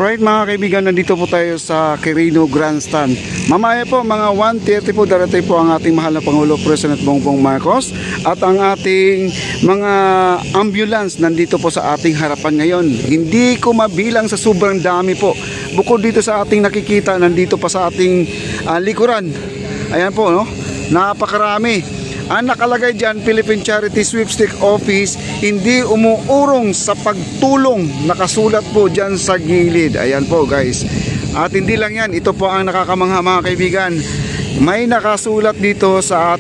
Alright mga kaibigan, nandito po tayo sa Quirino Grandstand. Mamaya po mga 1:30 po darating po ang ating mahal na Pangulo President Bongbong Marcos at ang ating mga ambulance nandito po sa ating harapan ngayon. Hindi ko mabilang sa sobrang dami po. Bukod dito sa ating nakikita, nandito pa sa ating likuran. Ayan po, no? Napakarami. Ang nakalagay dyan, Philippine Charity Sweepstake Office, hindi umuurong sa pagtulong. Nakasulat po dyan sa gilid. Ayan po guys. At hindi lang yan, ito po ang nakakamangha mga kaibigan. May nakasulat dito sa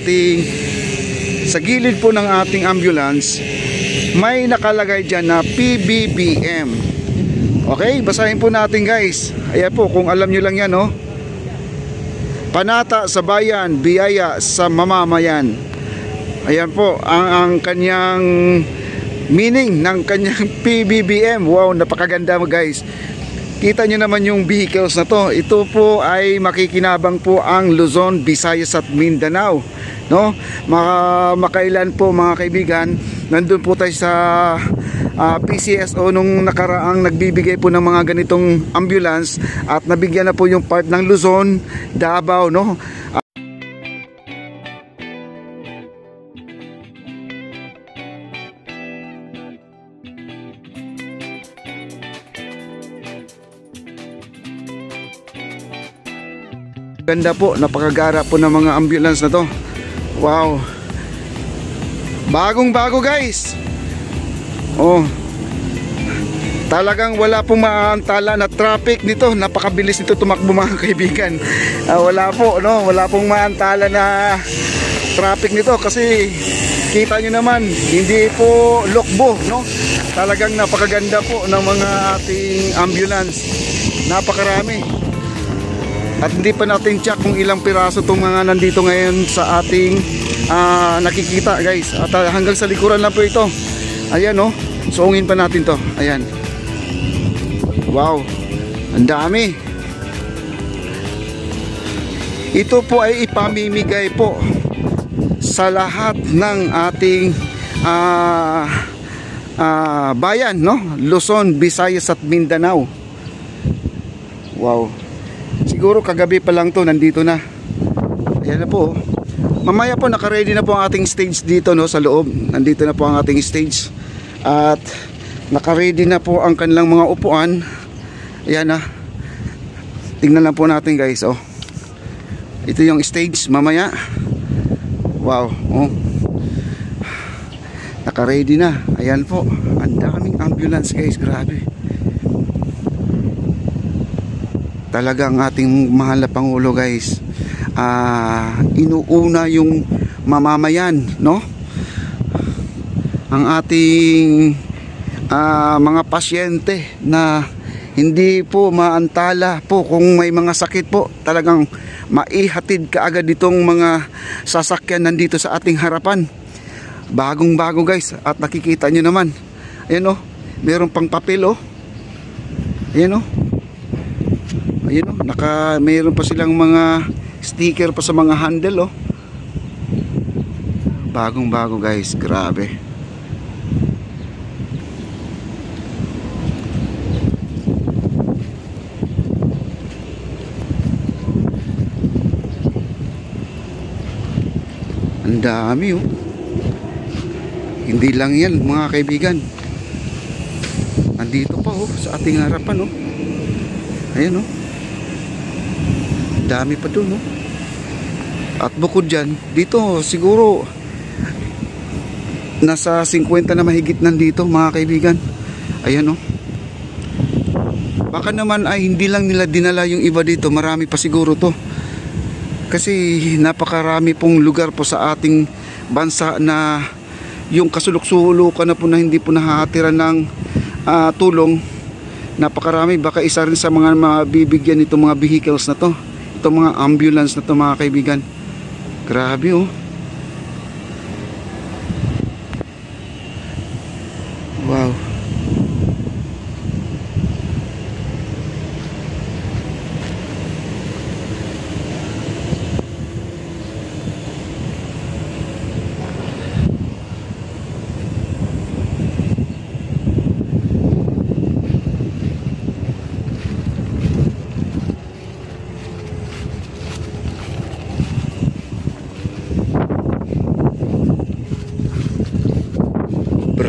gilid po ng ating ambulance. May nakalagay dyan na PBBM. Okay, basahin po natin guys. Ayan po, kung alam nyo lang yan, no? Panata sa bayan, biyaya sa mamamayan. Ayan po ang kanyang meaning ng kanyang PBBM. Wow, napakaganda mo guys. Kita nyo naman yung vehicles na to. Ito po ay makikinabang po ang Luzon, Visayas at Mindanao, no? Makailan po mga kaibigan, nandun po tayo sa PCSO nung nakaraang nagbibigay po ng mga ganitong ambulance at nabigyan na po yung part ng Luzon, Davao, no? Ganda po, napakagara po ng mga ambulance na to. Wow. Bagong bago guys. Oh. Talagang wala pong maantala na traffic nito. Napakabilis nito tumakbo mga kaibigan. Wala po, no? Wala pong maantala na traffic nito kasi kita nyo naman, hindi po lokbo, no? Talagang napakaganda po ng mga ating ambulance. Napakarami. At hindi pa natin check kung ilang piraso itong mga nandito ngayon sa ating nakikita guys. At hanggang sa likuran lang po ito. Ayan, no? Suungin pa natin to. Ayan. Wow, ang dami. Ito po ay ipamimigay po sa lahat ng ating bayan, no? Luzon, Visayas at Mindanao. Wow. Siguro kagabi pa lang to, nandito na. Ayan na po. Mamaya po naka-ready na po ang ating stage dito, no, sa loob. Nandito na po ang ating stage. At naka-ready na po ang kanilang mga upuan. Ayan na. Tingnan lang po natin guys, oh. Ito yung stage mamaya. Wow, oh. Naka-ready na. Ayan po. Ang daming ambulance guys, grabe. Talagang ating mahal na Pangulo guys, inuuna yung mamamayan, no? Ang ating mga pasyente na hindi po maantala po kung may mga sakit po, talagang maihatid kaagad itong mga sasakyan nandito sa ating harapan. Bagong bago guys, at nakikita nyo naman. Ayan, oh, meron pang papel, oh. Ayan, oh. Ayun, oh, mayroon pa silang mga sticker pa sa mga handle, oh. Bagong bago guys, grabe. Ang dami, oh. Hindi lang yan mga kaibigan. Nandito pa, oh, sa ating harapan, oh. Ayan, oh. Dami pa doon, no? At bukod dyan, dito siguro nasa 50 na mahigit nandito mga kaibigan. Ayan, no? Baka naman ay hindi lang nila dinala yung iba dito, marami pa siguro to. Kasi napakarami pong lugar po sa ating bansa na yung kasulok-sulukan na po na hindi po nahahatiran ng tulong. Napakarami, baka isa rin sa mga mabibigyan itong mga vehicles na to, itong mga ambulance na to mga kaibigan. Grabe, oh. Wow.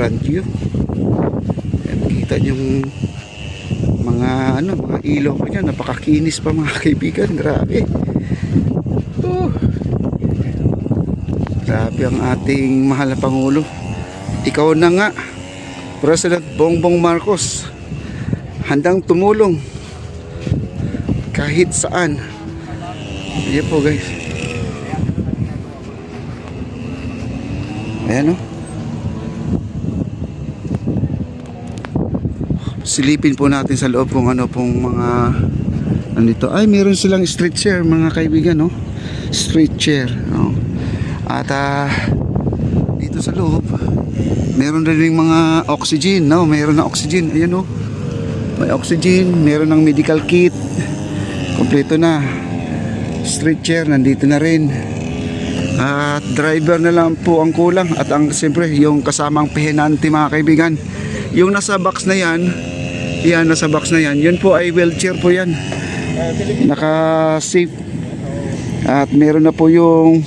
Grand View. Ayan, kita yung mga mga ilaw pa dyan, napakakinis pa mga kaibigan. Grabe. Grabe ang ating mahal na Pangulo. Ikaw na nga, President Bongbong Marcos, handang tumulong kahit saan. Ayan po guys. Ayan o. Silipin po natin sa loob kung ano pong mga nandito. Ay, meron silang street chair mga kaibigan, no? Street chair, no? At dito sa loob meron rin mga oxygen, no? Meron na oxygen, ayan, no? May oxygen, meron ng medical kit. Kompleto na. Street chair nandito na rin. At driver na lang po ang kulang. At ang siyempre yung kasamang pihinante mga kaibigan. Yung nasa box na yan, nasa box na yan, yun po ay wheelchair po yan. Naka-safe. At meron na po yung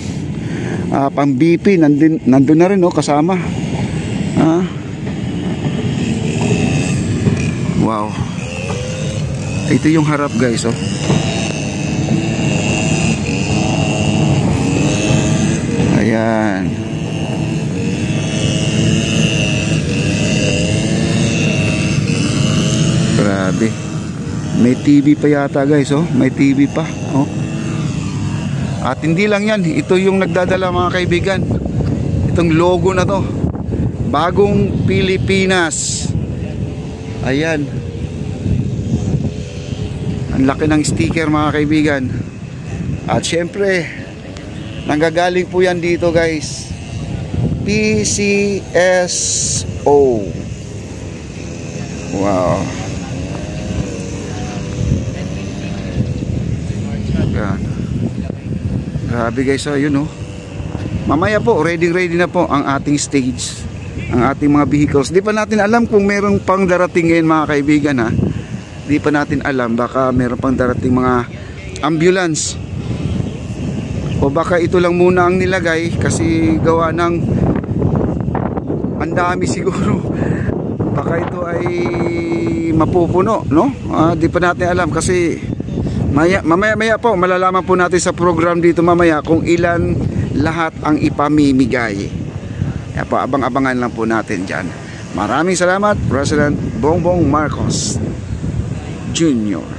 pang BP, nandun na rin, no, kasama. Wow. Ito yung harap guys, oh. Ayan. Grabe. May TV pa yata guys, oh. May TV pa, oh. At hindi lang yan, ito yung nagdadala mga kaibigan. Itong logo na to, Bagong Pilipinas. Ayan. Ang laki ng sticker mga kaibigan. At syempre, nanggagaling po yan dito guys, PCSO. Wow. Yan. Grabe guys, ayun, oh. Mamaya po, ready na po ang ating stage, ang ating mga vehicles. Di pa natin alam kung meron pang darating ngayon mga kaibigan, ha. Di pa natin alam, baka meron pang darating mga ambulance. O baka ito lang muna ang nilagay kasi gawa ng ang dami siguro. Baka ito ay mapupuno, no? Di pa natin alam kasi mamaya po malalaman po natin sa program dito mamaya kung ilan lahat ang ipamimigay. Kaya po abang-abangan lang po natin dyan. Maraming salamat, President Bongbong Marcos Jr.